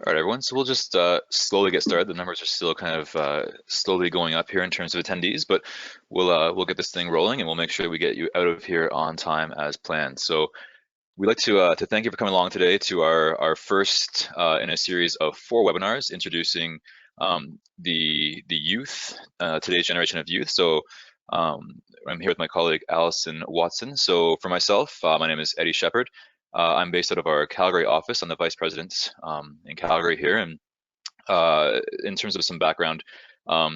All right, everyone. So we'll just slowly get started. The numbers are still kind of slowly going up here in terms of attendees, but we'll get this thing rolling, and we'll make sure we get you out of here on time as planned. So we'd like to thank you for coming along today to our first in a series of 4 webinars introducing the youth, today's generation of youth. So I'm here with my colleague Allison Watson. So for myself, my name is Sheppard. I'm based out of our Calgary office. I'm the vice president in Calgary here. And in terms of some background,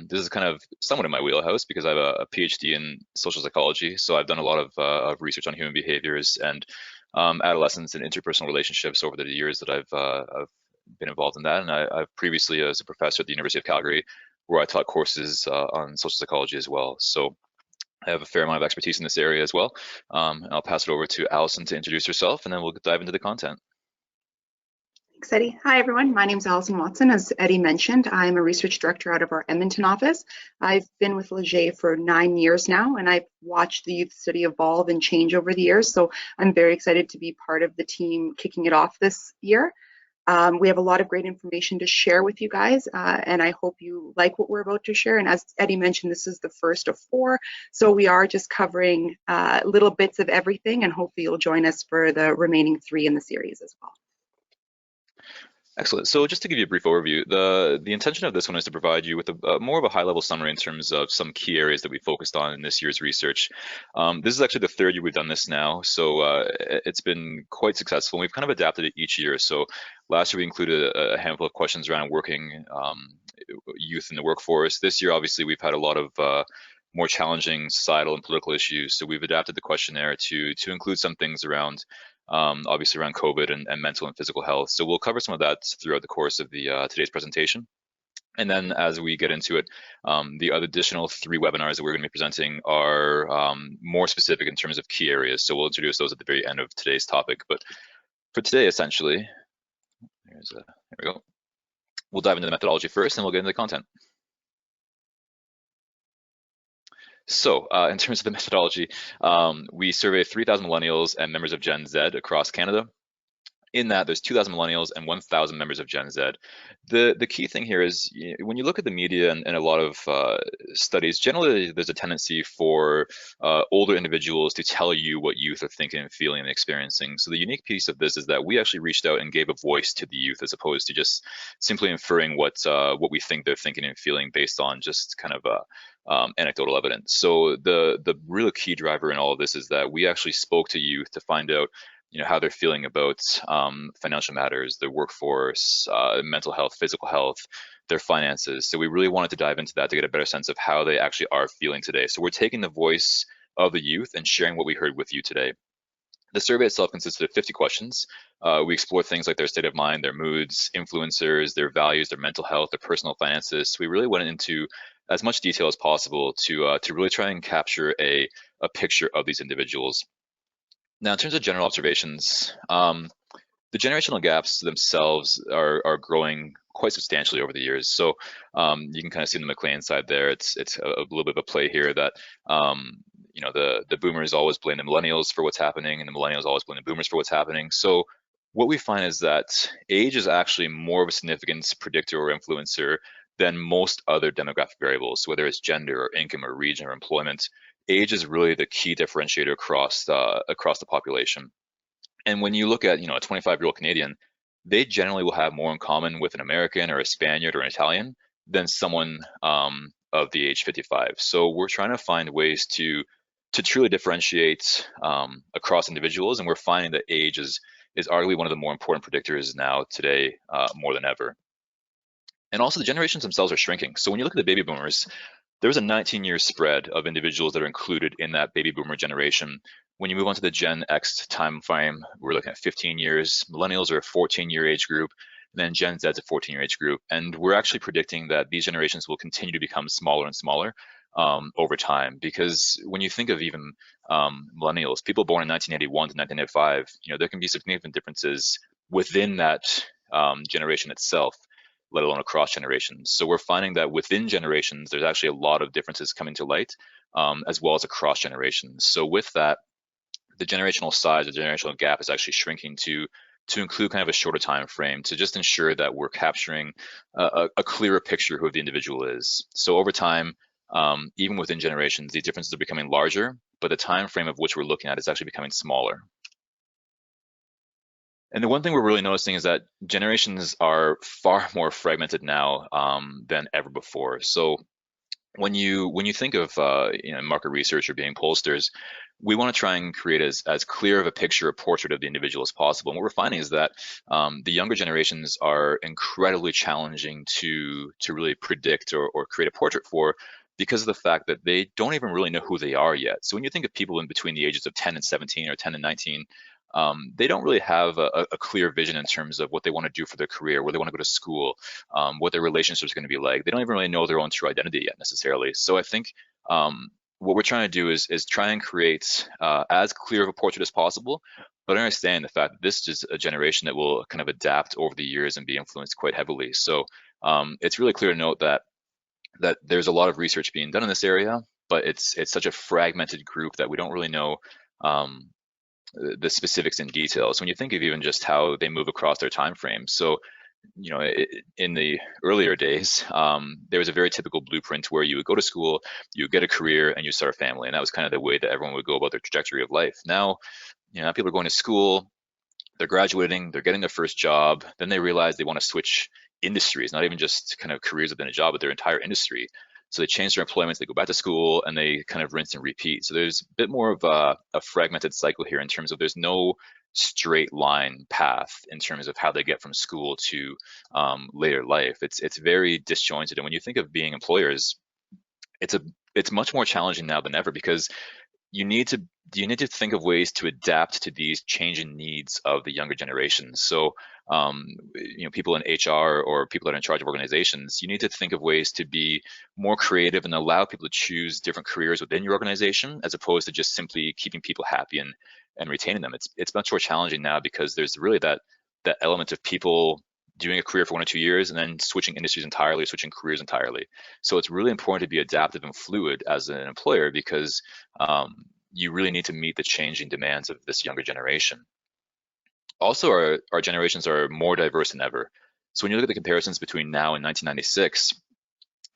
this is kind of somewhat in my wheelhouse because I have a PhD in social psychology. So I've done a lot of research on human behaviors and adolescence and interpersonal relationships over the years that I've been involved in that. And I've previously as a professor at the University of Calgary, where I taught courses on social psychology as well. So I have a fair amount of expertise in this area as well. And I'll pass it over to Allison to introduce herself, and then we'll dive into the content. Thanks, Eddie. Hi, everyone. My name is Allison Watson. As Eddie mentioned, I'm a research director out of our Edmonton office. I've been with 𝘕𝘂 for 9 years now, and I've watched the youth study evolve and change over the years. So I'm very excited to be part of the team kicking it off this year. We have a lot of great information to share with you guys, and I hope you like what we're about to share. And as Eddie mentioned, this is the first of 4, so we are just covering little bits of everything, and hopefully you'll join us for the remaining 3 in the series as well. Excellent. So just to give you a brief overview, the intention of this one is to provide you with more of a high-level summary in terms of some key areas that we focused on in this year's research. This is actually the 3rd year we've done this now, so it's been quite successful. We've kind of adapted it each year. So last year we included a handful of questions around working youth in the workforce. This year, obviously, we've had a lot of more challenging societal and political issues. So we've adapted the questionnaire to include some things around obviously around COVID and mental and physical health. So we'll cover some of that throughout the course of the today's presentation. And then as we get into it, the other additional 3 webinars that we're going to be presenting are more specific in terms of key areas. So we'll introduce those at the very end of today's topic. But for today, essentially, there we go. We'll dive into the methodology first, and we'll get into the content. So in terms of the methodology, we surveyed 3,000 millennials and members of Gen Z across Canada. In that, there's 2,000 millennials and 1,000 members of Gen Z. The key thing here is when you look at the media and a lot of studies, generally there's a tendency for older individuals to tell you what youth are thinking and feeling and experiencing. So the unique piece of this is that we actually reached out and gave a voice to the youth as opposed to just simply inferring what we think they're thinking and feeling based on just kind of anecdotal evidence. So the real key driver in all of this is that we actually spoke to youth to find out how they're feeling about financial matters, their workforce, mental health, physical health, their finances. So we really wanted to dive into that to get a better sense of how they actually are feeling today. So we're taking the voice of the youth and sharing what we heard with you today. The survey itself consisted of 50 questions. We explored things like their state of mind, their moods, influencers, their values, their mental health, their personal finances. So we really went into as much detail as possible to really try and capture a picture of these individuals. Now, in terms of general observations, the generational gaps themselves are growing quite substantially over the years. So you can kind of see on the McLean side there, it's a little bit of a play here that the boomers always blame the millennials for what's happening, and the millennials always blame the boomers for what's happening. So what we find is that age is actually more of a significant predictor or influencer than most other demographic variables, whether it's gender or income or region or employment. Age is really the key differentiator across the population. And when you look at a 25-year-old Canadian, they generally will have more in common with an American or a Spaniard or an Italian than someone of the age 55. So we're trying to find ways to truly differentiate across individuals, and we're finding that age is arguably one of the more important predictors now today more than ever. And also the generations themselves are shrinking. So when you look at the baby boomers, there was a 19-year spread of individuals that are included in that baby boomer generation. When you move on to the Gen X time frame, we're looking at 15 years. Millennials are a 14-year age group, and then Gen Z is a 14-year age group. And we're actually predicting that these generations will continue to become smaller and smaller over time. Because when you think of even millennials, people born in 1981 to 1995, there can be significant differences within that generation itself, let alone across generations. So we're finding that within generations, there's actually a lot of differences coming to light, as well as across generations. So with that, the generational size, the generational gap is actually shrinking to to include kind of a shorter time frame to just ensure that we're capturing a clearer picture of who the individual is. So over time, even within generations, these differences are becoming larger, but the time frame of which we're looking at is actually becoming smaller. And the one thing we're really noticing is that generations are far more fragmented now than ever before. So when you think of market research or being pollsters, we want to try and create as clear of a picture, a portrait of the individual as possible. And what we're finding is that the younger generations are incredibly challenging to really predict or create a portrait for, because of the fact that they don't even really know who they are yet. So when you think of people in between the ages of 10 and 17 or 10 and 19, they don't really have a clear vision in terms of what they want to do for their career, where they want to go to school, what their relationship is going to be like. They don't even really know their own true identity yet necessarily. So I think what we're trying to do is try and create as clear of a portrait as possible, but understand the fact that this is a generation that will kind of adapt over the years and be influenced quite heavily. So it's really clear to note that there's a lot of research being done in this area, but it's such a fragmented group that we don't really know the specifics in detail. So when you think of even just how they move across their time frame, so in the earlier days, there was a very typical blueprint where you would go to school, you get a career, and you start a family, and that was kind of the way that everyone would go about their trajectory of life. Now, people are going to school, they're graduating, they're getting their first job, then they realize they want to switch industries, not even just kind of careers within a job, but their entire industry. So they change their employments, they go back to school, and they kind of rinse and repeat. So there's a bit more of a fragmented cycle here in terms of there's no straight line path in terms of how they get from school to later life. It's very disjointed. And when you think of being employers, it's much more challenging now than ever, because you need to think of ways to adapt to these changing needs of the younger generations. So people in HR or people that are in charge of organizations, you need to think of ways to be more creative and allow people to choose different careers within your organization, as opposed to just simply keeping people happy and retaining them. It's much more challenging now, because there's really that element of people doing a career for 1 or 2 years and then switching industries entirely, switching careers entirely. So it's really important to be adaptive and fluid as an employer, because you really need to meet the changing demands of this younger generation. Also, our generations are more diverse than ever. So when you look at the comparisons between now and 1996,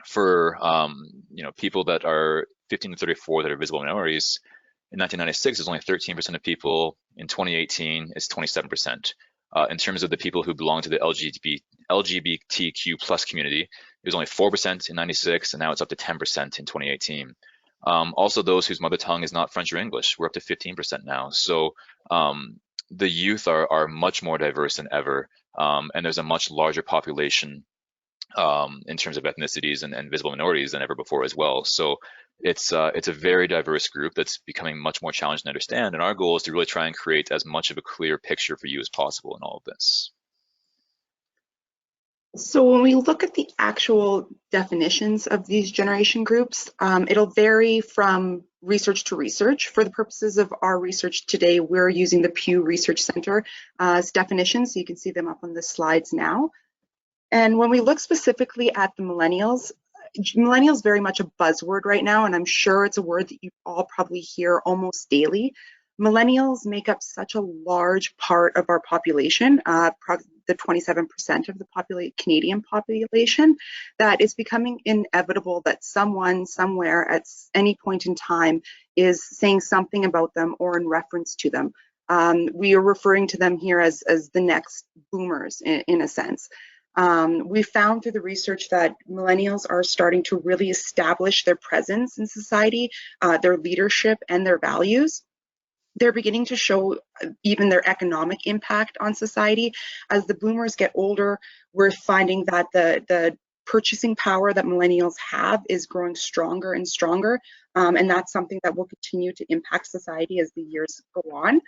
for people that are 15 to 34 that are visible minorities, in 1996 there's only 13% of people. In 2018, it's 27%. In terms of the people who belong to the LGBTQ plus community, it was only 4% in 96, and now it's up to 10% in 2018. Also, those whose mother tongue is not French or English, we're up to 15% now. So the youth are much more diverse than ever, and there's a much larger population in terms of ethnicities and visible minorities than ever before as well. So it's a very diverse group that's becoming much more challenging to understand, and our goal is to really try and create as much of a clear picture for you as possible in all of this. So when we look at the actual definitions of these generation groups, it'll vary from research to research. For the purposes of our research today, we're using the Pew Research Center as definitions. So you can see them up on the slides now. And when we look specifically at the millennials very much a buzzword right now, and I'm sure it's a word that you all probably hear almost daily. Millennials make up such a large part of our population, the 27% of the Canadian population, that it's becoming inevitable that someone somewhere at any point in time is saying something about them or in reference to them. We are referring to them here as the next boomers in a sense. We found through the research that millennials are starting to really establish their presence in society, their leadership and their values. They're beginning to show even their economic impact on society. As the boomers get older, we're finding that the purchasing power that millennials have is growing stronger and stronger, and that's something that will continue to impact society as the years go on.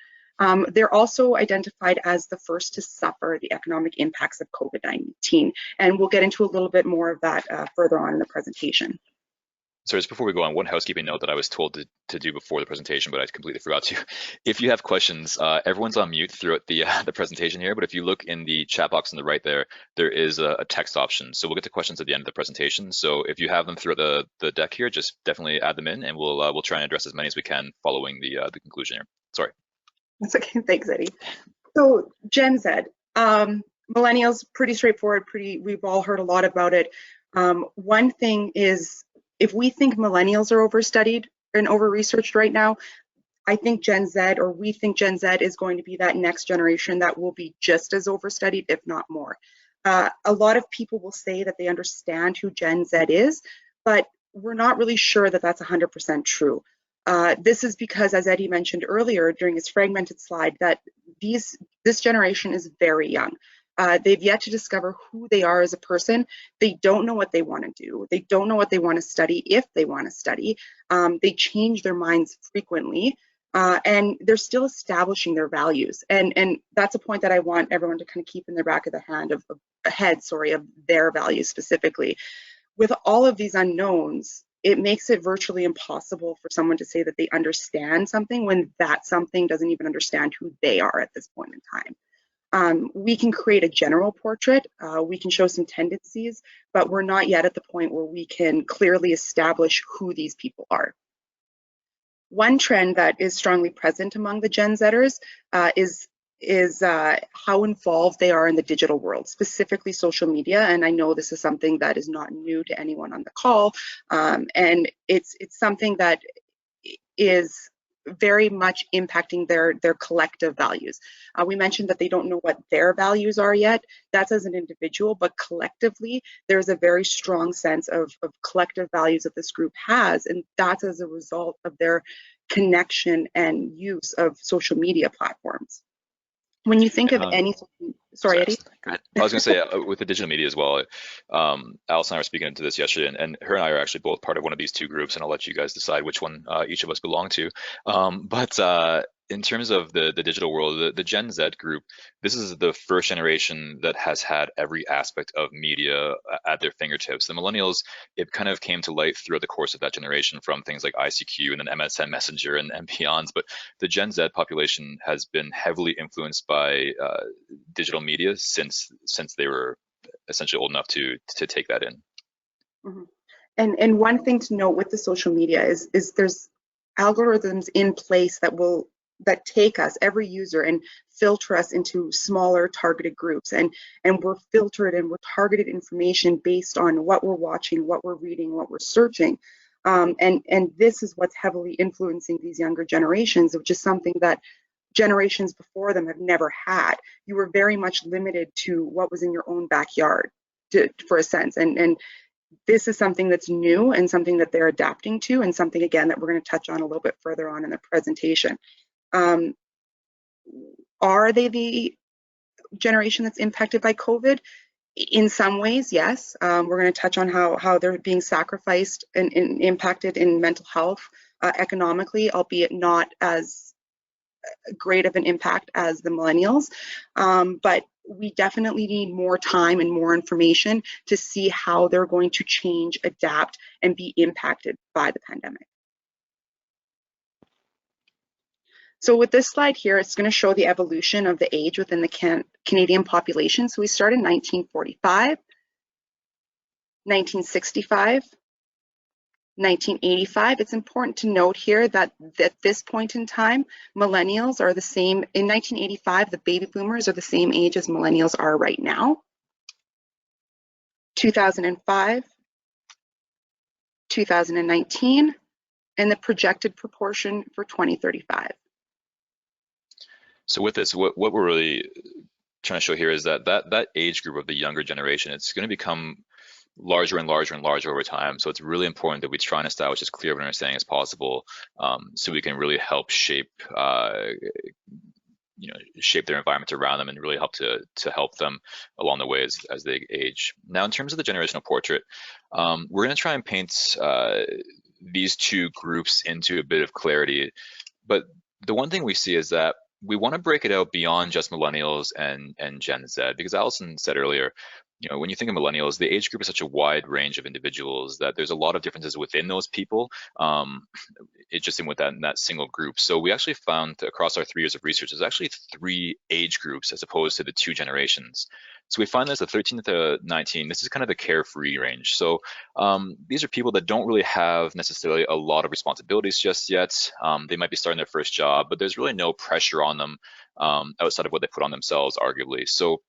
They're also identified as the first to suffer the economic impacts of COVID-19, and we'll get into a little bit more of that further on in the presentation. So just before we go on, one housekeeping note that I was told to do before the presentation, but I completely forgot to. If you have questions, everyone's on mute throughout the presentation here, but if you look in the chat box on the right there is a text option. So we'll get to questions at the end of the presentation. So if you have them throughout the deck here, just definitely add them in, and we'll try and address as many as we can following the conclusion here. Sorry. That's okay. Thanks, Eddie. So Gen Z, millennials, pretty straightforward, we've all heard a lot about it. One thing is, if we think millennials are overstudied and over-researched right now, I think Gen Z, or we think Gen Z is going to be that next generation that will be just as overstudied, if not more. A lot of people will say that they understand who Gen Z is, but we're not really sure that that's 100% true. This is because, as Eddie mentioned earlier during his fragmented slide, that this generation is very young. They've yet to discover who they are as a person. They don't know what they want to do. They don't know what they want to study, if they want to study. They change their minds frequently. And they're still establishing their values. And that's a point that I want everyone to kind of keep in the back of the head, of their values specifically. With all of these unknowns, it makes it virtually impossible for someone to say that they understand something when that something doesn't even understand who they are at this point in time. We can create a general portrait, we can show some tendencies, but we're not yet at the point where we can clearly establish who these people are. One trend that is strongly present among the Gen Zers is how involved they are in the digital world, specifically social media. And I know this is something that is not new to anyone on the call, and it's something that is very much impacting their collective values. We mentioned that they don't know what their values are yet. That's as an individual, but collectively, there's a very strong sense of collective values that this group has, and that's as a result of their connection and use of social media platforms. When you think of any, sorry, Eddie. Go ahead. I was going to say, with the digital media as well, Allison and I were speaking into this yesterday, and her and I are actually both part of one of these two groups, and I'll let you guys decide which one each of us belong to. But in terms of the digital world, the Gen Z group, this is the first generation that has had every aspect of media at their fingertips. The millennials, it kind of came to light throughout the course of that generation from things like ICQ and then MSN Messenger and beyonds. But the Gen Z population has been heavily influenced by digital media since they were essentially old enough to take that in. Mm-hmm. And one thing to note with the social media is there's algorithms in place that take us, every user, and filter us into smaller targeted groups, and we're filtered and we're targeted information based on what we're watching, what we're reading, what we're searching, and this is what's heavily influencing these younger generations, which is something that generations before them have never had. You were very much limited to what was in your own backyard, for a sense, and this is something that's new and something that they're adapting to, and something, again, that we're going to touch on a little bit further on in the presentation. Are they the generation that's impacted by COVID? In some ways, yes. We're going to touch on how they're being sacrificed and impacted in mental health, economically, albeit not as great of an impact as the millennials. But we definitely need more time and more information to see how they're going to change, adapt, and be impacted by the pandemic. So with this slide here, it's going to show the evolution of the age within the Canadian population. So we start in 1945, 1965, 1985. It's important to note here that at this point in time, millennials are the same. In 1985, the baby boomers are the same age as millennials are right now. 2005, 2019, and the projected proportion for 2035. So with this, what we're really trying to show here is that age group of the younger generation, it's going to become larger and larger and larger over time. So it's really important that we try and establish as clear of an understanding as possible, so we can really help shape their environment around them and really help to help them along the way as they age. Now, in terms of the generational portrait, we're going to try and paint these two groups into a bit of clarity. But the one thing we see is that we want to break it out beyond just millennials and Gen Z, because Allison said earlier, when you think of millennials, the age group is such a wide range of individuals that there's a lot of differences within those people. It just in with that single group. So we actually found across our 3 years of research, there's actually 3 age groups as opposed to the 2 generations. So we find this the 13 to 19, this is kind of the carefree range. So these are people that don't really have necessarily a lot of responsibilities just yet. They might be starting their first job, but there's really no pressure on them outside of what they put on themselves, arguably. So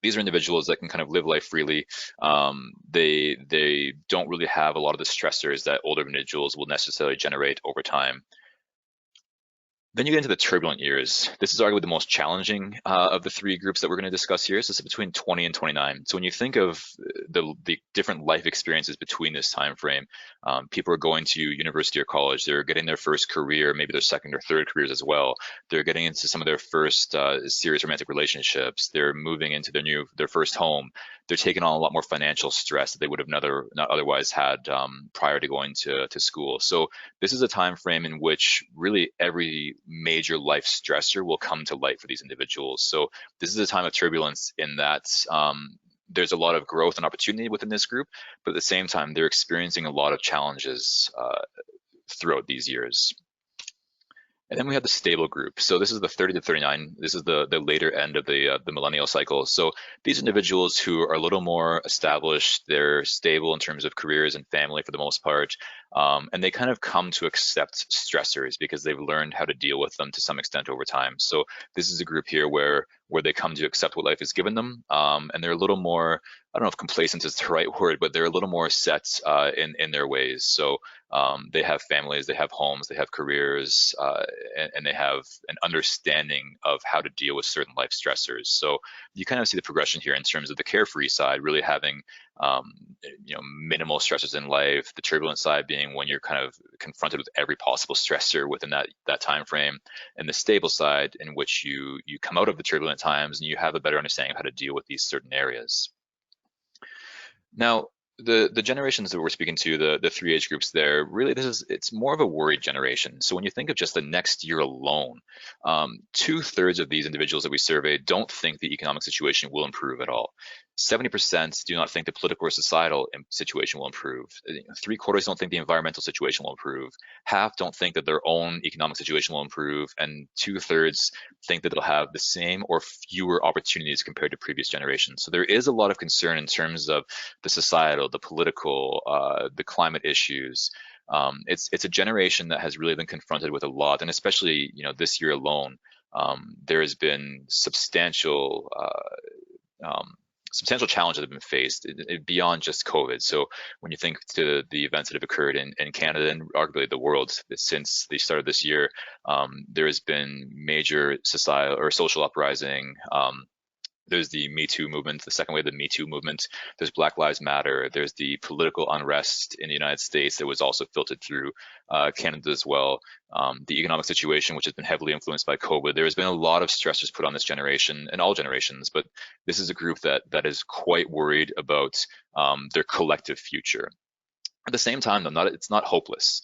these are individuals that can kind of live life freely. They don't really have a lot of the stressors that older individuals will necessarily generate over time. Then you get into the turbulent years. This is arguably the most challenging of the 3 groups that we're going to discuss here. So this is between 20 and 29. So when you think of the different life experiences between this time frame, people are going to university or college. They're getting their first career, maybe their second or third careers as well. They're getting into some of their first serious romantic relationships. They're moving into their first home. They're taking on a lot more financial stress that they would have not otherwise had prior to going to school. So this is a time frame in which really every major life stressor will come to light for these individuals. So this is a time of turbulence in that there's a lot of growth and opportunity within this group, but at the same time, they're experiencing a lot of challenges throughout these years. And then we have the stable group. So this is the 30 to 39. This is the later end of the millennial cycle. So these individuals who are a little more established, they're stable in terms of careers and family for the most part, and they kind of come to accept stressors because they've learned how to deal with them to some extent over time. So this is a group here where they come to accept what life has given them, and they're a little more, I don't know if complacent is the right word, but they're a little more set in their ways. So they have families, they have homes, they have careers, and they have an understanding of how to deal with certain life stressors. So you kind of see the progression here in terms of the carefree side, really having minimal stressors in life, the turbulent side being when you're kind of confronted with every possible stressor within that time frame, and the stable side in which you come out of the turbulent times and you have a better understanding of how to deal with these certain areas. Now, the generations that we're speaking to, the 3 age groups there, really it's more of a worried generation. So when you think of just the next year alone, 2/3 of these individuals that we surveyed don't think the economic situation will improve at all. 70% do not think the political or societal situation will improve. 3/4 don't think the environmental situation will improve. Half don't think that their own economic situation will improve, and 2/3 think that they'll have the same or fewer opportunities compared to previous generations. So there is a lot of concern in terms of the societal, the political, the climate issues. It's a generation that has really been confronted with a lot, and especially this year alone, there has been substantial challenges that have been faced beyond just COVID. So when you think to the events that have occurred in Canada and arguably the world since the start of this year, there has been major societal or social uprising. There's the Me Too movement, the second wave of the Me Too movement. There's Black Lives Matter. There's the political unrest in the United States that was also filtered through Canada as well. The economic situation, which has been heavily influenced by COVID. There has been a lot of stressors put on this generation and all generations, but this is a group that is quite worried about their collective future. At the same time, though, it's not hopeless.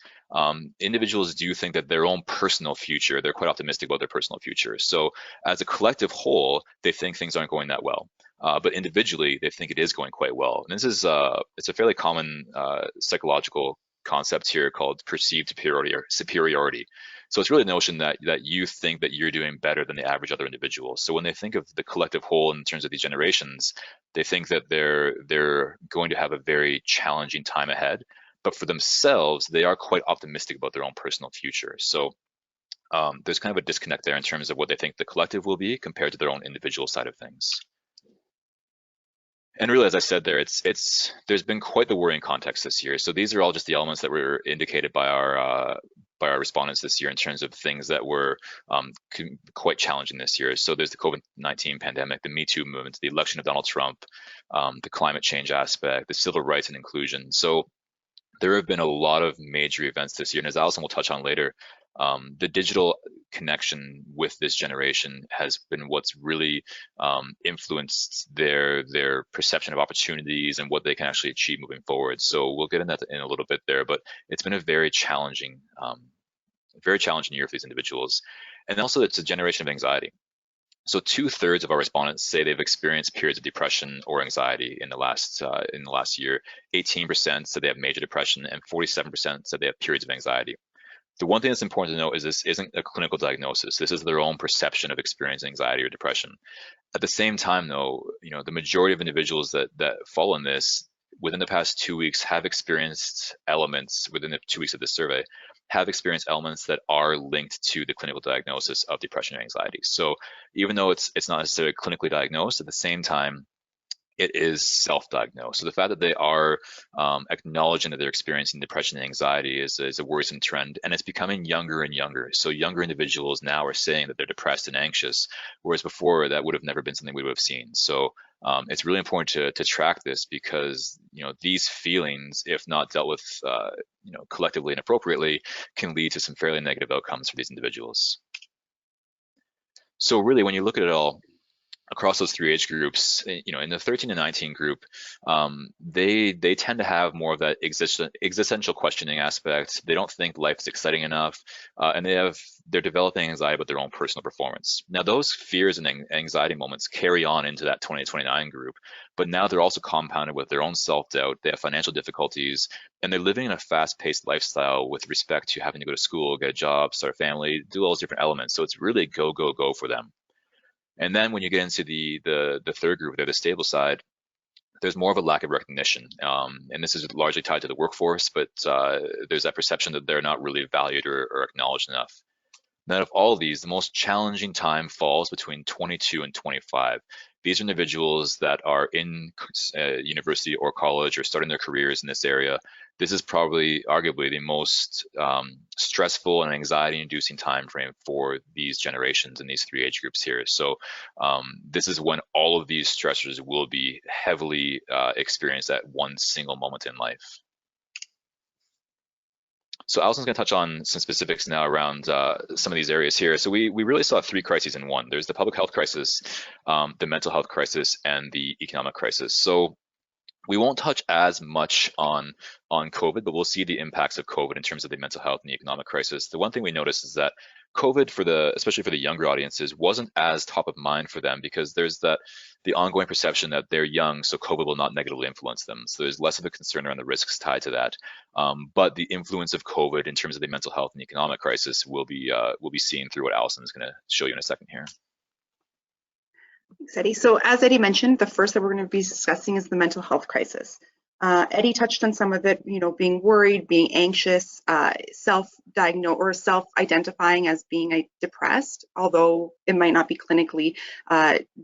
Individuals do think that their own personal future, they're quite optimistic about their personal future. So as a collective whole, they think things aren't going that well. But individually, they think it is going quite well. And this is it's a fairly common psychological concept here called perceived superiority. So it's really the notion that you think that you're doing better than the average other individual. So when they think of the collective whole in terms of these generations, they think that they're going to have a very challenging time ahead. But for themselves, they are quite optimistic about their own personal future. So there's kind of a disconnect there in terms of what they think the collective will be compared to their own individual side of things. And really, as I said there, there's been quite the worrying context this year. So these are all just the elements that were indicated by our respondents this year in terms of things that were quite challenging this year. So there's the COVID-19 pandemic, the Me Too movement, the election of Donald Trump, the climate change aspect, the civil rights and inclusion. So there have been a lot of major events this year, and as Allison will touch on later, the digital connection with this generation has been what's really influenced their perception of opportunities and what they can actually achieve moving forward. So we'll get into that in a little bit there, but it's been a very challenging year for these individuals. And also it's a generation of anxiety. So 2/3 of our respondents say they've experienced periods of depression or anxiety in the last year. 18% said they have major depression, and 47% said they have periods of anxiety. The one thing that's important to note is this isn't a clinical diagnosis. This is their own perception of experiencing anxiety or depression. At the same time, though, the majority of individuals that fall in this within the past 2 weeks have experienced elements within the 2 weeks of this survey have experienced elements that are linked to the clinical diagnosis of depression and anxiety. So even though it's not necessarily clinically diagnosed, at the same time, it is self-diagnosed. So the fact that they are acknowledging that they're experiencing depression and anxiety is a worrisome trend, and it's becoming younger and younger. So younger individuals now are saying that they're depressed and anxious, whereas before that would have never been something we would have seen. So it's really important to track this, because these feelings, if not dealt with collectively and appropriately, can lead to some fairly negative outcomes for these individuals. So really, when you look at it all, across those 3 age groups, in the 13 to 19 group, they tend to have more of that existential questioning aspect. They don't think life is exciting enough, and they're developing anxiety about their own personal performance. Now, those fears and anxiety moments carry on into that 20 to 29 group, but now they're also compounded with their own self-doubt. They have financial difficulties, and they're living in a fast-paced lifestyle with respect to having to go to school, get a job, start a family, do all those different elements. So it's really go, go, go for them. And then when you get into the third group, they're the stable side, there's more of a lack of recognition. And this is largely tied to the workforce, but there's that perception that they're not really valued or acknowledged enough. And out of all of these, the most challenging time falls between 22 and 25. These are individuals that are in university or college or starting their careers in this area. This is probably arguably the most stressful and anxiety-inducing time frame for these generations in these 3 age groups here. So this is when all of these stressors will be heavily experienced at one single moment in life. So Allison's going to touch on some specifics now around some of these areas here. So we really saw 3 crises in one. There's the public health crisis, the mental health crisis, and the economic crisis. So we won't touch as much on COVID, but we'll see the impacts of COVID in terms of the mental health and the economic crisis. The one thing we noticed is that COVID, especially for the younger audiences, wasn't as top of mind for them, because there's the ongoing perception that they're young, so COVID will not negatively influence them. So there's less of a concern around the risks tied to that. But the influence of COVID in terms of the mental health and economic crisis will be seen through what Allison is going to show you in a second here. Thanks, Eddie. So as Eddie mentioned, the first that we're going to be discussing is the mental health crisis. Eddie touched on some of it, being worried, being anxious, self-diagnosed or self-identifying as being depressed, although it might not be clinically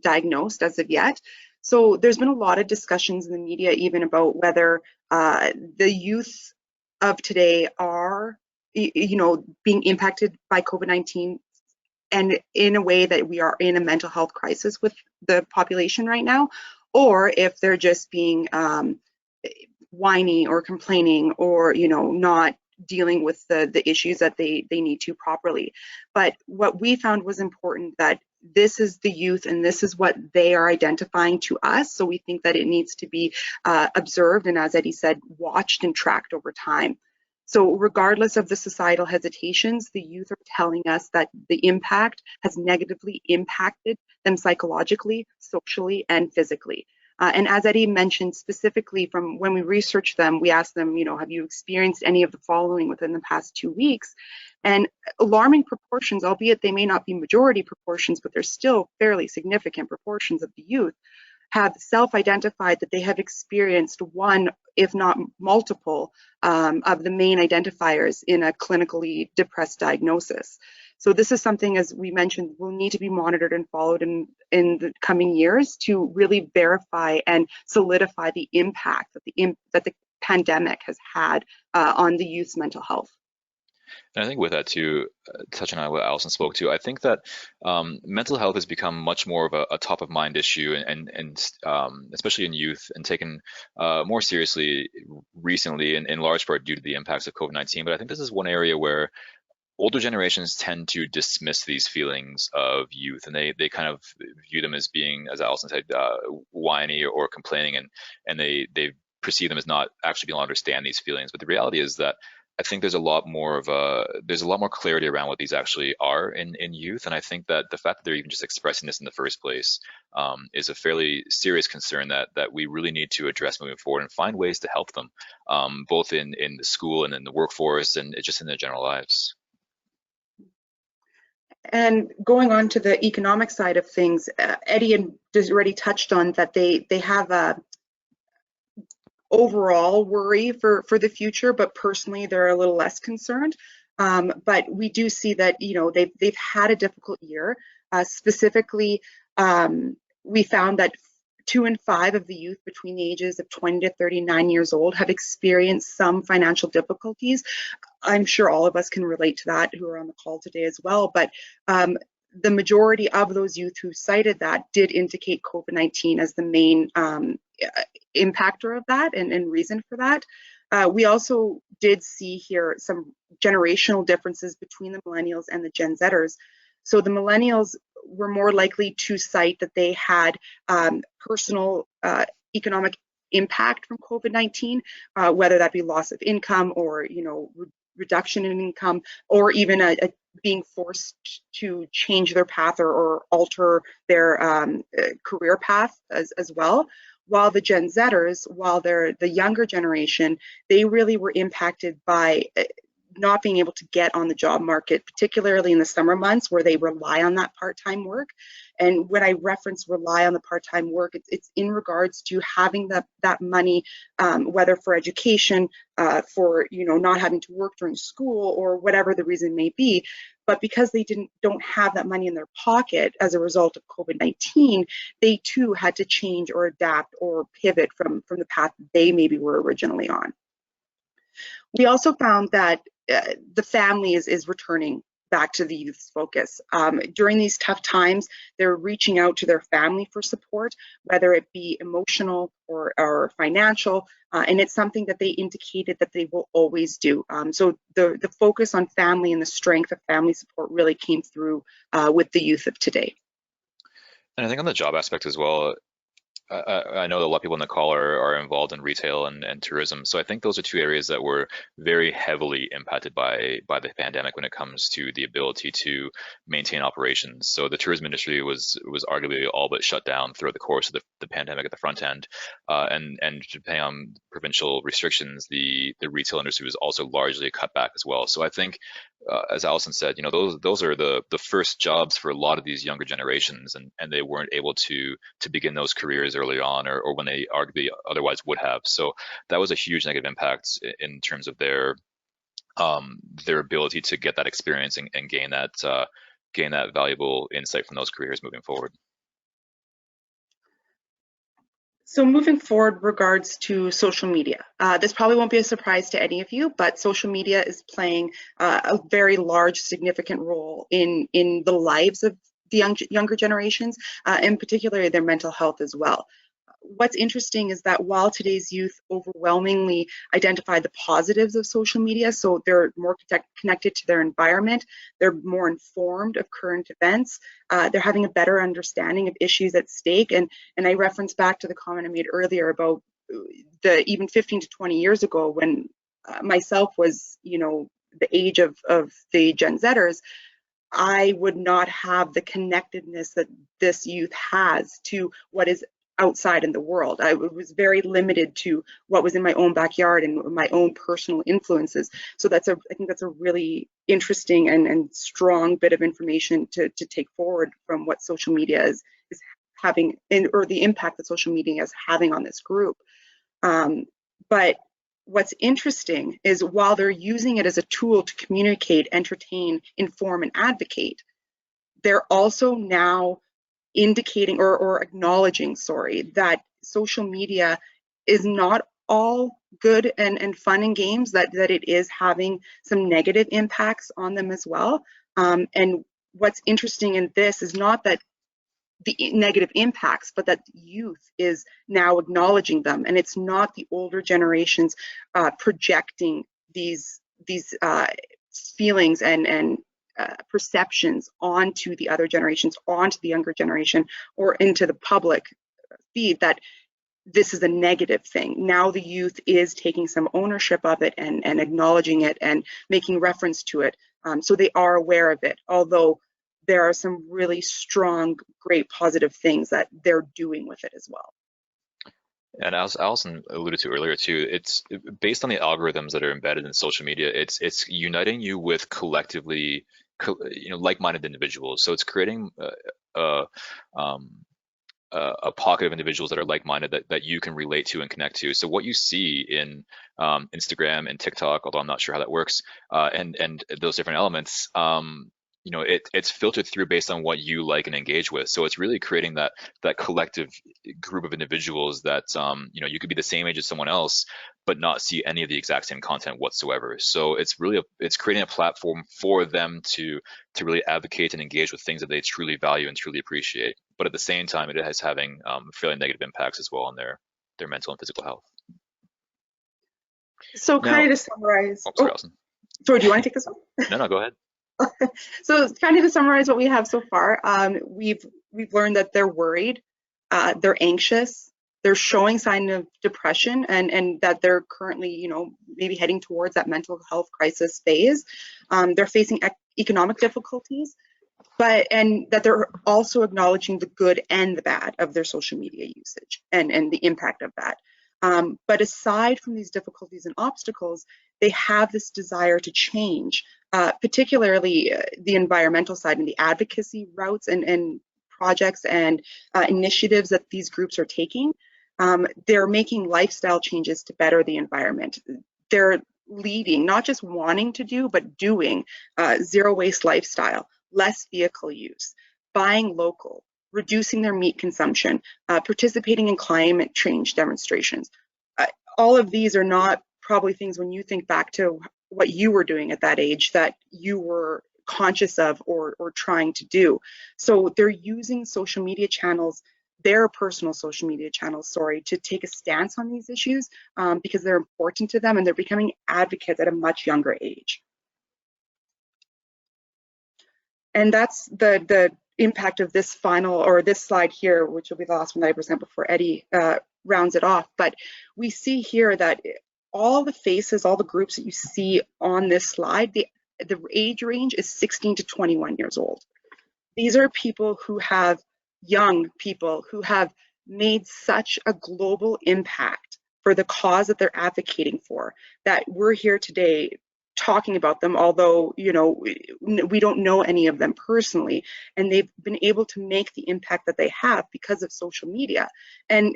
diagnosed as of yet. So there's been a lot of discussions in the media even about whether the youth of today are, being impacted by COVID-19 and in a way that we are in a mental health crisis with the population right now, or if they're just being whiny or complaining or not dealing with the issues that they need to properly. But what we found was important, that this is the youth and this is what they are identifying to us. So we think that it needs to be observed and, as Eddie said, watched and tracked over time. So regardless of the societal hesitations, the youth are telling us that the impact has negatively impacted them psychologically, socially, and physically. And as Eddie mentioned, specifically from when we researched them, we asked them, have you experienced any of the following within the past 2 weeks? And alarming proportions, albeit they may not be majority proportions, but they're still fairly significant proportions of the youth, have self-identified that they have experienced one, if not multiple, of the main identifiers in a clinically depressed diagnosis. So this is something, as we mentioned, will need to be monitored and followed in the coming years to really verify and solidify the impact that the pandemic has had on the youth's mental health. And I think with that too, touching on what Allison spoke to, I think that mental health has become much more of a top of mind issue, and especially in youth, and taken more seriously recently, in large part due to the impacts of COVID-19. But I think this is one area where older generations tend to dismiss these feelings of youth, and they kind of view them as being, as Allison said, whiny or complaining, and they perceive them as not actually being able to understand these feelings. But the reality is that I think there's a lot more clarity around what these actually are in youth, and I think that the fact that they're even just expressing this in the first place is a fairly serious concern that we really need to address moving forward and find ways to help them, both in the school and in the workforce and just in their general lives. And going on to the economic side of things, Eddie had just already touched on that they have a overall worry for the future, but personally they're a little less concerned. But we do see that they've had a difficult year. Specifically, we found that 2 in 5 of the youth between the ages of 20 to 39 years old have experienced some financial difficulties. I'm sure all of us can relate to that who are on the call today as well, but the majority of those youth who cited that did indicate COVID-19 as the main impactor of that and reason for that. We also did see here some generational differences between the millennials and the Gen Zers. So the millennials were more likely to cite that they had personal economic impact from COVID-19, whether that be loss of income or reduction in income, or even being forced to change their path or alter their career path as well. While the Gen Zers, while they're the younger generation, they really were impacted by not being able to get on the job market, particularly in the summer months where they rely on that part-time work. And when I reference rely on the part-time work, it's in regards to having that money, whether for education, for not having to work during school or whatever the reason may be. But because they don't have that money in their pocket as a result of COVID-19, they too had to change or adapt or pivot from the path they maybe were originally on. We also found that the family is returning back to the youth's focus. During these tough times, they're reaching out to their family for support, whether it be emotional or financial, and it's something that they indicated that they will always do. So the focus on family and the strength of family support really came through with the youth of today. And I think on the job aspect as well, I know that a lot of people in the call are involved in retail and tourism. So I think those are two areas that were very heavily impacted by the pandemic when it comes to the ability to maintain operations. So the tourism industry was arguably all but shut down throughout the course of the pandemic at the front end. And depending on provincial restrictions, the retail industry was also largely cut back as well. So I think, as Allison said, those are the first jobs for a lot of these younger generations, and they weren't able to begin those careers early on, or when they arguably otherwise would have. So that was a huge negative impact in terms of their ability to get that experience and gain that valuable insight from those careers moving forward. So moving forward regards to social media, this probably won't be a surprise to any of you, but social media is playing a very large, significant role in the lives of the younger generations, and particularly their mental health as well. What's interesting is that while today's youth overwhelmingly identify the positives of social media, so they're more connected to their environment, they're more informed of current events, they're having a better understanding of issues at stake. And I reference back to the comment I made earlier about even 15 to 20 years ago when myself was, the age of the Gen Zers, I would not have the connectedness that this youth has to what is outside in the world. I was very limited to what was in my own backyard and my own personal influences. So I think that's a really interesting and strong bit of information to take forward from what social media is having, or the impact that social media is having on this group. But what's interesting is while they're using it as a tool to communicate, entertain, inform, and advocate, they're also now indicating or acknowledging, that social media is not all good and fun and games, that it is having some negative impacts on them as well. And what's interesting in this is not that the negative impacts, but that youth is now acknowledging them, and it's not the older generations projecting these feelings and perceptions onto the other generations, onto the younger generation, or into the public feed, that this is a negative thing. Now the youth is taking some ownership of it and acknowledging it and making reference to it. So they are aware of it, although there are some really strong, great positive things that they're doing with it as well. And as Allison alluded to earlier too, it's based on the algorithms that are embedded in social media. It's uniting you with collectively, like-minded individuals. So it's creating a pocket of individuals that are like-minded that you can relate to and connect to. So what you see in Instagram and TikTok, although I'm not sure how that works, and those different elements, it's filtered through based on what you like and engage with. So it's really creating that collective group of individuals that you could be the same age as someone else, but not see any of the exact same content whatsoever. So it's creating a platform for them to really advocate and engage with things that they truly value and truly appreciate. But at the same time, it is having fairly negative impacts as well on their mental and physical health. So kind of to summarize. Sorry, Allison. Sorry, do you want to take this one? No, go ahead. So kind of to summarize what we have so far, we've learned that they're worried, they're anxious, they're showing signs of depression, and that they're currently, maybe heading towards that mental health crisis phase. They're facing economic difficulties, and that they're also acknowledging the good and the bad of their social media usage and the impact of that. But aside from these difficulties and obstacles, they have this desire to change, particularly the environmental side and the advocacy routes and projects and initiatives that these groups are taking. They're making lifestyle changes to better the environment. They're leading, not just wanting to do, but doing zero waste lifestyle, less vehicle use, buying local, reducing their meat consumption, participating in climate change demonstrations. All of these are not probably things, when you think back to what you were doing at that age, that you were conscious of or trying to do. So they're using social media channels, their personal social media channels, to take a stance on these issues because they're important to them, and they're becoming advocates at a much younger age. And that's the impact of this this slide here, which will be the last one that I present before Eddie rounds it off. But we see here that all the faces, all the groups that you see on this slide, the age range is 16 to 21 years old. These are young people who have made such a global impact for the cause that they're advocating for, that we're here today talking about them, although we don't know any of them personally, and they've been able to make the impact that they have because of social media. And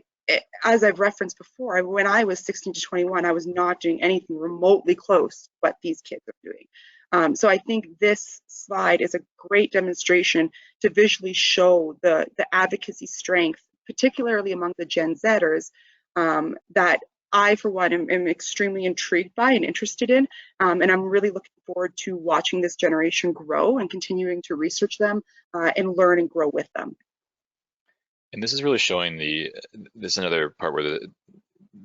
as I've referenced before, when I was 16 to 21, I was not doing anything remotely close to what these kids are doing. So I think this slide is a great demonstration to visually show the advocacy strength, particularly among the Gen Zers, that I, for one, am extremely intrigued by and interested in, and I'm really looking forward to watching this generation grow and continuing to research them and learn and grow with them. And this is really showing this is another part where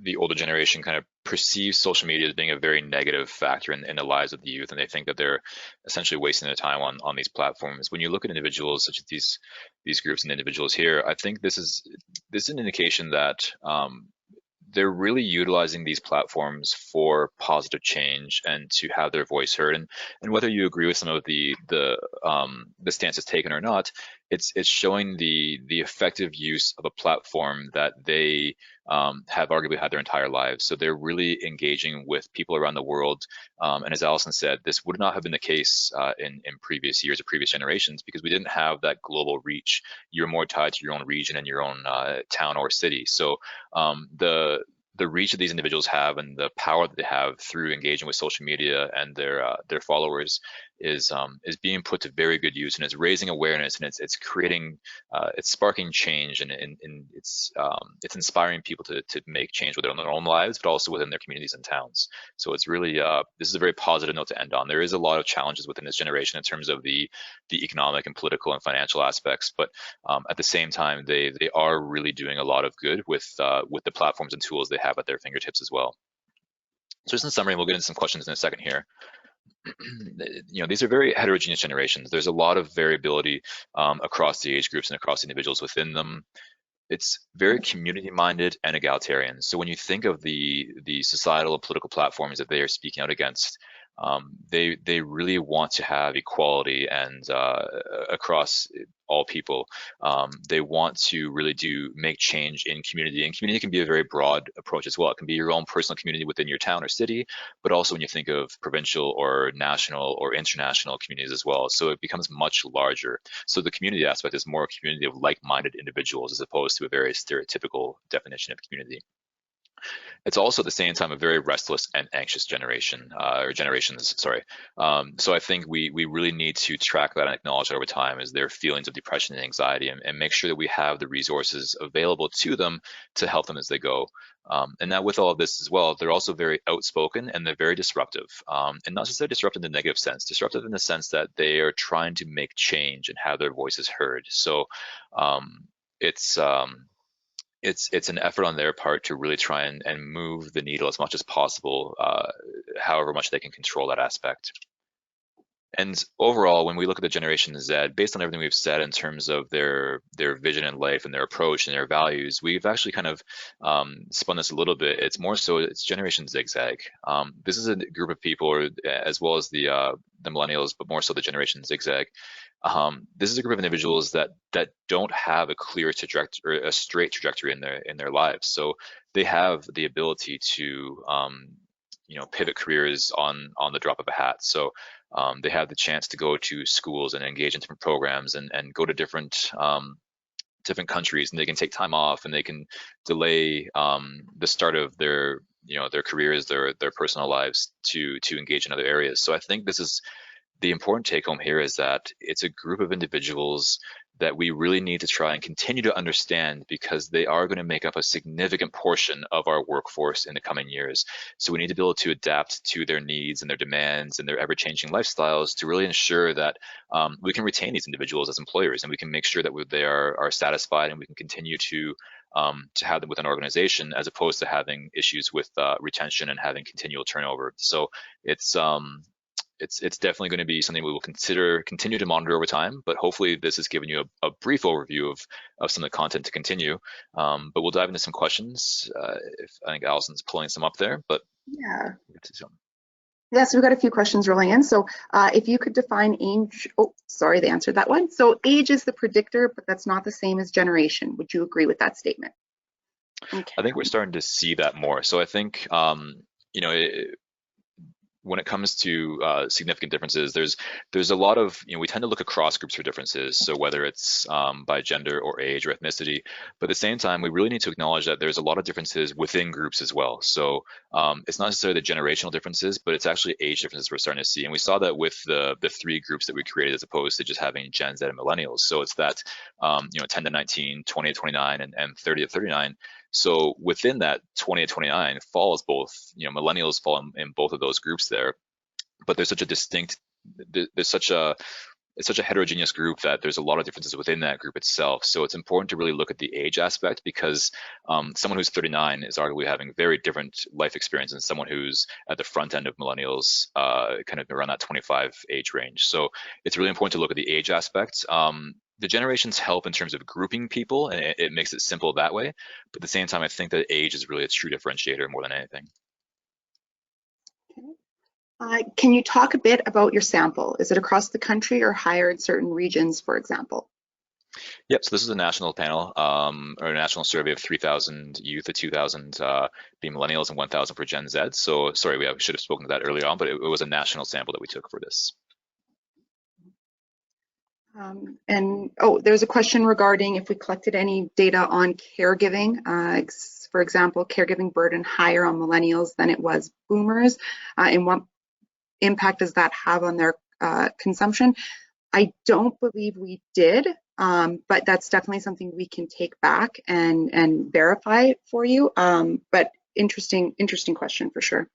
the older generation kind of perceives social media as being a very negative factor in the lives of the youth, and they think that they're essentially wasting their time on these platforms. When you look at individuals such as these groups and individuals here, I think this is an indication that they're really utilizing these platforms for positive change and to have their voice heard. And whether you agree with some of the stances taken or not, it's showing the effective use of a platform that they have arguably had their entire lives. So they're really engaging with people around the world. And as Allison said, this would not have been the case in previous years or previous generations, because we didn't have that global reach. You're more tied to your own region and your own town or city. So the reach that these individuals have and the power that they have through engaging with social media and their followers is being put to very good use, and it's raising awareness, and it's creating it's sparking change, and it's inspiring people to make change within their own lives, but also within their communities and towns. So it's really this is a very positive note to end on. There is a lot of challenges within this generation in terms of the economic and political and financial aspects, but at the same time they are really doing a lot of good with the platforms and tools they have at their fingertips as well. So just in summary, we'll get into some questions in a second here. These are very heterogeneous generations. There's a lot of variability across the age groups and across the individuals within them. it's very community-minded and egalitarian. So when you think of the societal and political platforms that they are speaking out against, they really want to have equality and across all people. They want to really make change in community, and community can be a very broad approach as well. It can be your own personal community within your town or city, but also when you think of provincial or national or international communities as well. So it becomes much larger. So the community aspect is more a community of like-minded individuals as opposed to a very stereotypical definition of community. It's also at the same time a very restless and anxious generation, or generations, sorry. So I think we really need to track that and acknowledge that over time as their feelings of depression and anxiety, and make sure that we have the resources available to them to help them as they go. And now with all of this as well, they're also very outspoken and they're very disruptive. And not necessarily disruptive in the negative sense, disruptive in the sense that they are trying to make change and have their voices heard. So it's an effort on their part to really try and move the needle as much as possible, however much they can control that aspect. And overall, when we look at the Generation Z, based on everything we've said in terms of their vision in life and their approach and their values, we've actually kind of spun this a little bit. It's more so it's Generation Zigzag. This is a group of people, as well as the millennials, but more so the Generation Zigzag. This is a group of individuals that don't have a clear trajectory, or a straight trajectory in their lives. So they have the ability to pivot careers on the drop of a hat. So they have the chance to go to schools and engage in different programs and go to different countries, and they can take time off, and they can delay the start of their careers, their personal lives to engage in other areas. So I think this is the important take home here, is that it's a group of individuals that we really need to try and continue to understand, because they are going to make up a significant portion of our workforce in the coming years. So we need to be able to adapt to their needs and their demands and their ever-changing lifestyles to really ensure that we can retain these individuals as employers, and we can make sure that they are satisfied, and we can continue to have them within an organization, as opposed to having issues with retention and having continual turnover. So it's definitely going to be something we will continue to monitor over time, but hopefully this has given you a brief overview of some of the content to continue. But we'll dive into some questions. If I think Allison's pulling some up there, but yeah. Yeah, so we've got a few questions rolling in. So if you could define age, oh, sorry, they answered that one. So age is the predictor, but that's not the same as generation. Would you agree with that statement? Okay. I think we're starting to see that more. So I think, when it comes to significant differences, there's a lot of, we tend to look across groups for differences. So whether it's by gender or age or ethnicity, but at the same time, we really need to acknowledge that there's a lot of differences within groups as well. So it's not necessarily the generational differences, but it's actually age differences we're starting to see. And we saw that with the three groups that we created, as opposed to just having Gen Z and millennials. So it's that, 10 to 19, 20 to 29, and 30 to 39. So within that 20 to 29 falls both, millennials fall in both of those groups there, but there's such a it's such a heterogeneous group that there's a lot of differences within that group itself. So it's important to really look at the age aspect, because someone who's 39 is arguably having very different life experience than someone who's at the front end of millennials, kind of around that 25 age range. So it's really important to look at the age aspect. The generations help in terms of grouping people, and it makes it simple that way. But at the same time, I think that age is really a true differentiator more than anything. Okay. Can you talk a bit about your sample? Is it across the country or higher in certain regions, for example? Yep, so this is a national panel, or a national survey of 3,000 youth, 2,000 being millennials, and 1,000 for Gen Z. So sorry, we should have spoken to that earlier on, but it was a national sample that we took for this. There's a question regarding if we collected any data on caregiving. For example, caregiving burden higher on millennials than it was boomers, and what impact does that have on their consumption? I don't believe we did, but that's definitely something we can take back and verify for you. But interesting question for sure.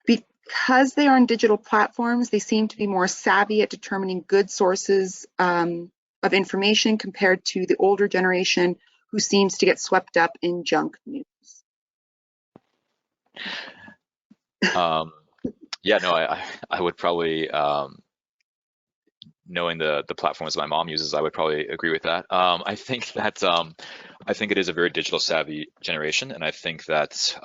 Because they are on digital platforms, they seem to be more savvy at determining good sources of information compared to the older generation, who seems to get swept up in junk news. Yeah, no, I would probably knowing the platforms my mom uses, I would probably agree with that. I think that I think it is a very digital savvy generation, and I think that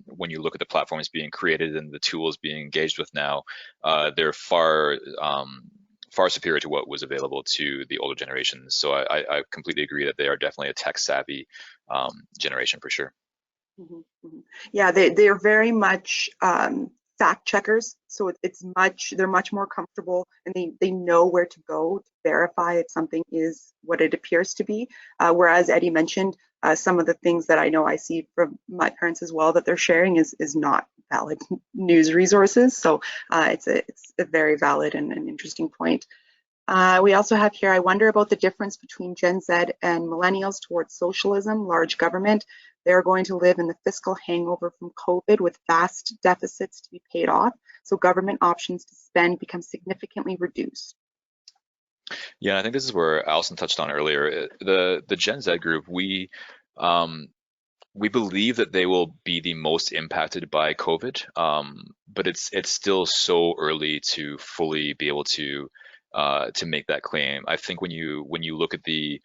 when you look at the platforms being created and the tools being engaged with now, they're far superior to what was available to the older generations. So I completely agree that they are definitely a tech savvy generation for sure. Yeah, they're very much fact checkers. So they're much more comfortable, and they know where to go to verify if something is what it appears to be. Whereas Eddie mentioned, some of the things that I know I see from my parents as well that they're sharing is not valid news resources. So it's a very valid and an interesting point. We also have here, I wonder about the difference between Gen Z and millennials towards socialism, large government. They're going to live in the fiscal hangover from COVID with vast deficits to be paid off. So government options to spend become significantly reduced. Yeah, I think this is where Allison touched on earlier. The Gen Z group, we believe that they will be the most impacted by COVID, but it's still so early to fully be able to make that claim. I think when you look at the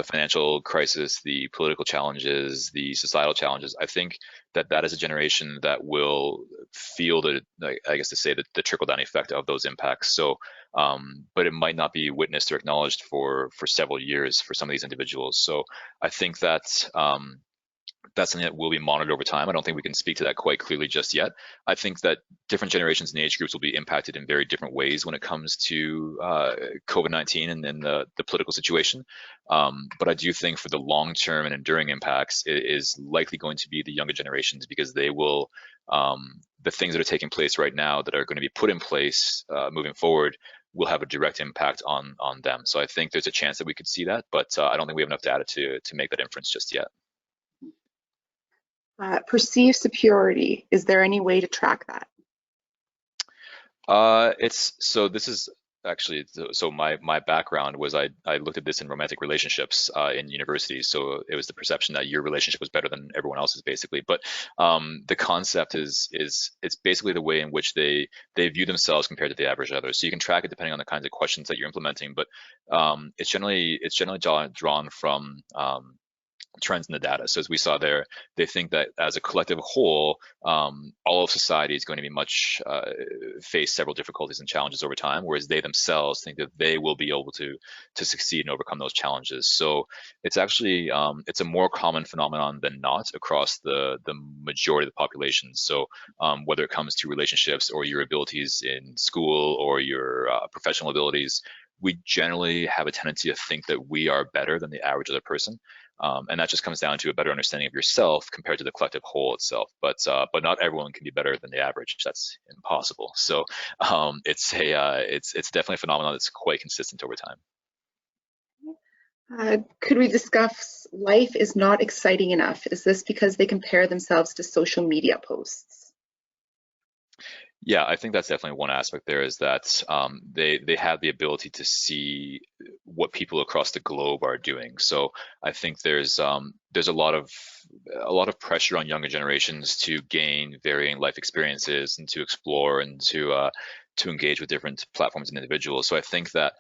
financial crisis, the political challenges, the societal challenges, I think that is a generation that will feel I guess to say, the trickle down effect of those impacts. So, but it might not be witnessed or acknowledged for several years for some of these individuals. So I think that that's something that will be monitored over time. I don't think we can speak to that quite clearly just yet. I think that different generations and age groups will be impacted in very different ways when it comes to COVID-19 and the political situation. But I do think for the long-term and enduring impacts, it is likely going to be the younger generations, because they will, the things that are taking place right now that are going to be put in place moving forward will have a direct impact on them. So I think there's a chance that we could see that, but I don't think we have enough data to make that inference just yet. Perceived superiority, is there any way to track that? So this is actually, so my background was I looked at this in romantic relationships in university. So it was the perception that your relationship was better than everyone else's, basically. But the concept is it's basically the way in which they view themselves compared to the average others. So you can track it depending on the kinds of questions that you're implementing, but it's generally drawn from trends in the data. So as we saw there, they think that as a collective whole, all of society is going to be face several difficulties and challenges over time, whereas they themselves think that they will be able to succeed and overcome those challenges. So it's actually it's a more common phenomenon than not across the majority of the population. So whether it comes to relationships or your abilities in school or your professional abilities, we generally have a tendency to think that we are better than the average other person. And that just comes down to a better understanding of yourself compared to the collective whole itself. But not everyone can be better than the average. That's impossible. So it's definitely a phenomenon that's quite consistent over time. Could we discuss life is not exciting enough? Is this because they compare themselves to social media posts? Yeah, I think that's definitely one aspect there, is that they have the ability to see what people across the globe are doing. So I think there's a lot of pressure on younger generations to gain varying life experiences and to explore and to engage with different platforms and individuals. So I think that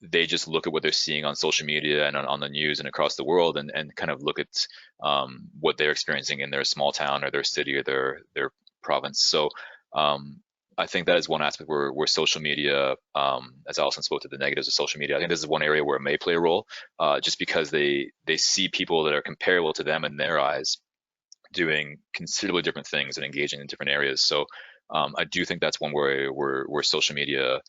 they just look at what they're seeing on social media and on the news and across the world, and kind of look at what they're experiencing in their small town or their city or their province. So I think that is one aspect where social media, as Allison spoke to the negatives of social media, I think this is one area where it may play a role, just because they see people that are comparable to them in their eyes doing considerably different things and engaging in different areas. So I do think that's one where social media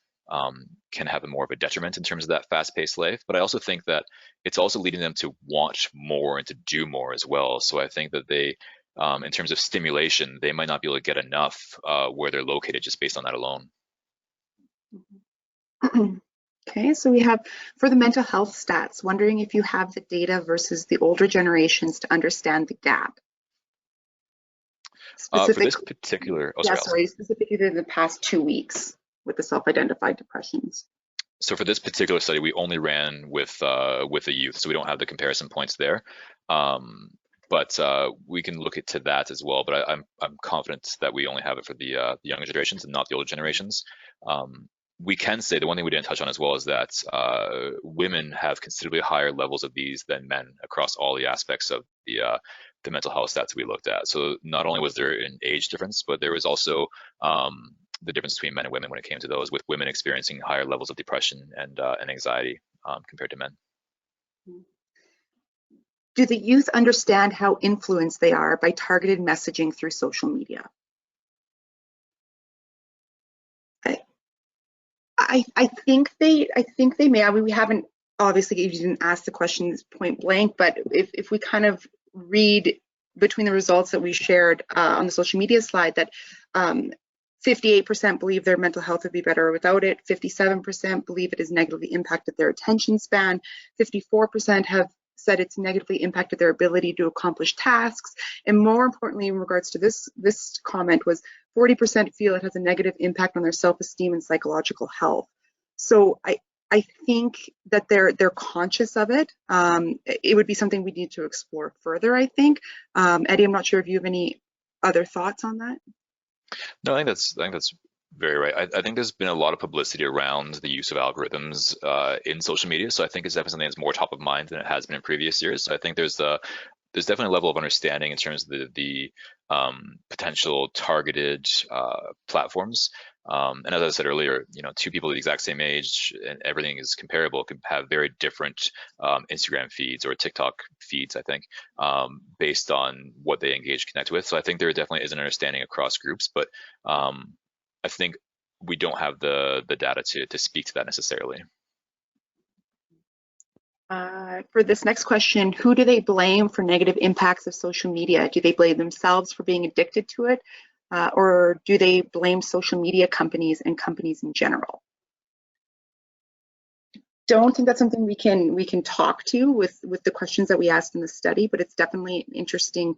can have more of a detriment in terms of that fast-paced life. But I also think that it's also leading them to want more and to do more as well. So I think that they, in terms of stimulation, they might not be able to get enough where they're located just based on that alone. Okay, so we have, for the mental health stats, wondering if you have the data versus the older generations to understand the gap. For this particular, specifically in the past 2 weeks with the self-identified depressions. So for this particular study, we only ran with the youth, so we don't have the comparison points there. But we can look into that as well. But I'm confident that we only have it for the younger generations and not the older generations. we can say the one thing we didn't touch on as well is that women have considerably higher levels of these than men across all the aspects of the mental health stats we looked at. So not only was there an age difference, but there was also the difference between men and women when it came to those, with women experiencing higher levels of depression and anxiety compared to men. Do the youth understand how influenced they are by targeted messaging through social media? I think they may. I mean, we haven't, obviously you didn't ask the questions point blank, but if we kind of read between the results that we shared on the social media slide, that 58% believe their mental health would be better without it, 57% believe it has negatively impacted their attention span, 54% have said it's negatively impacted their ability to accomplish tasks, and more importantly, in regards to this comment, was 40% feel it has a negative impact on their self-esteem and psychological health. So I think that they're conscious of it. It would be something we need to explore further, I think. Eddie, I'm not sure if you have any other thoughts on that. No, I think that's very right. I think there's been a lot of publicity around the use of algorithms in social media, so I think it's definitely something that's more top of mind than it has been in previous years. So I think there's definitely a level of understanding in terms of the potential targeted platforms. And as I said earlier, two people the exact same age and everything is comparable could have very different Instagram feeds or TikTok feeds, I think, based on what they engage, connect with. So I think there definitely is an understanding across groups, but I think we don't have the data to speak to that necessarily. For this next question, who do they blame for negative impacts of social media? Do they blame themselves for being addicted to it? Or do they blame social media companies and companies in general? Don't think that's something we can talk to with the questions that we asked in the study, but it's definitely an interesting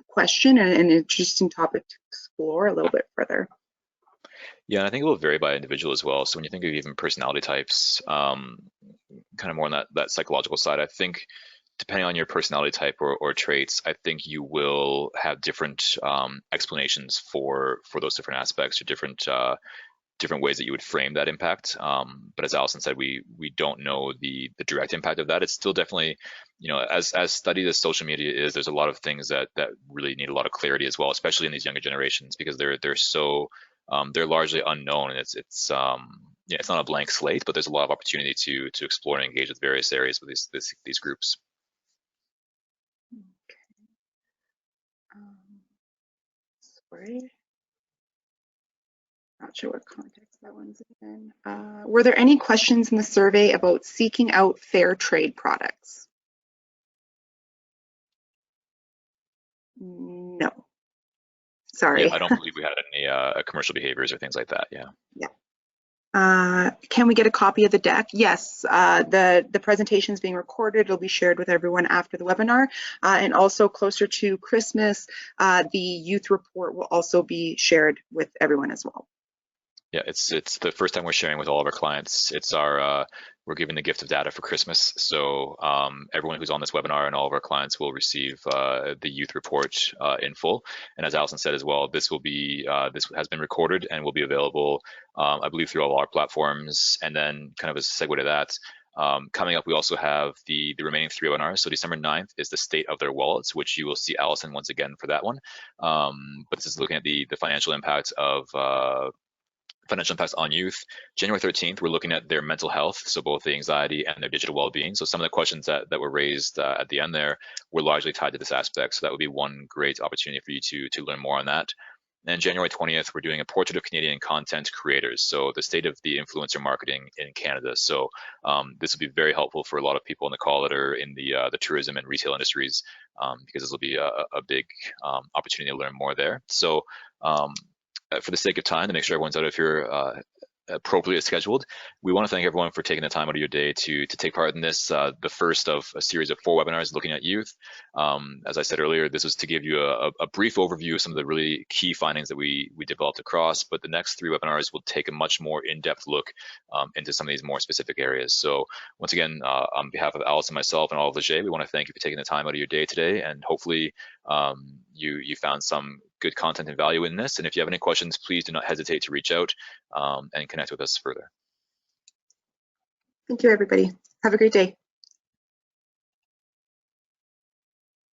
question and an interesting topic to explore a little bit further. Yeah, and I think it will vary by individual as well. So when you think of even personality types, kind of more on that psychological side, I think depending on your personality type or traits, I think you will have different explanations for those different aspects or different ways that you would frame that impact. But as Allison said, we don't know the direct impact of that. It's still definitely, as studied as social media is, there's a lot of things that really need a lot of clarity as well, especially in these younger generations, because they're so they're largely unknown, and it's not a blank slate, but there's a lot of opportunity to explore and engage with various areas with these groups. Sorry, not sure what context that one's in. Were there any questions in the survey about seeking out fair trade products? No. Sorry. Yeah, I don't believe we had any commercial behaviors or things like that. Yeah. Yeah. Can we get a copy of the deck? Yes. The presentation is being recorded. It'll be shared with everyone after the webinar. And also closer to Christmas, the youth report will also be shared with everyone as well. Yeah, it's the first time we're sharing with all of our clients. It's we're giving the gift of data for Christmas. So everyone who's on this webinar and all of our clients will receive the youth report in full. And as Allison said as well, this has been recorded and will be available, I believe, through all our platforms. And then kind of as a segue to that, coming up, we also have the remaining 3 webinars. So December 9th is the state of their wallets, which you will see Allison once again for that one. But this is looking at the financial impact of financial impacts on youth. January 13th, we're looking at their mental health, so both the anxiety and their digital well-being. So some of the questions that were raised at the end there were largely tied to this aspect. So that would be one great opportunity for you to learn more on that. And January 20th, we're doing a portrait of Canadian content creators. So the state of the influencer marketing in Canada. So this will be very helpful for a lot of people on the call that are in the tourism and retail industries, because this will be a big opportunity to learn more there. So for the sake of time, to make sure everyone's out of here appropriately scheduled, we want to thank everyone for taking the time out of your day to take part in this, the first of a series of 4 webinars looking at youth. As I said earlier, this was to give you a brief overview of some of the really key findings that we developed across, but the next 3 webinars will take a much more in-depth look into some of these more specific areas. So once again, on behalf of Allison, myself, and all of 𝘕𝘕, we want to thank you for taking the time out of your day today, and hopefully you found some good content and value in this. And if you have any questions, please do not hesitate to reach out and connect with us further. Thank you, everybody. Have a great day.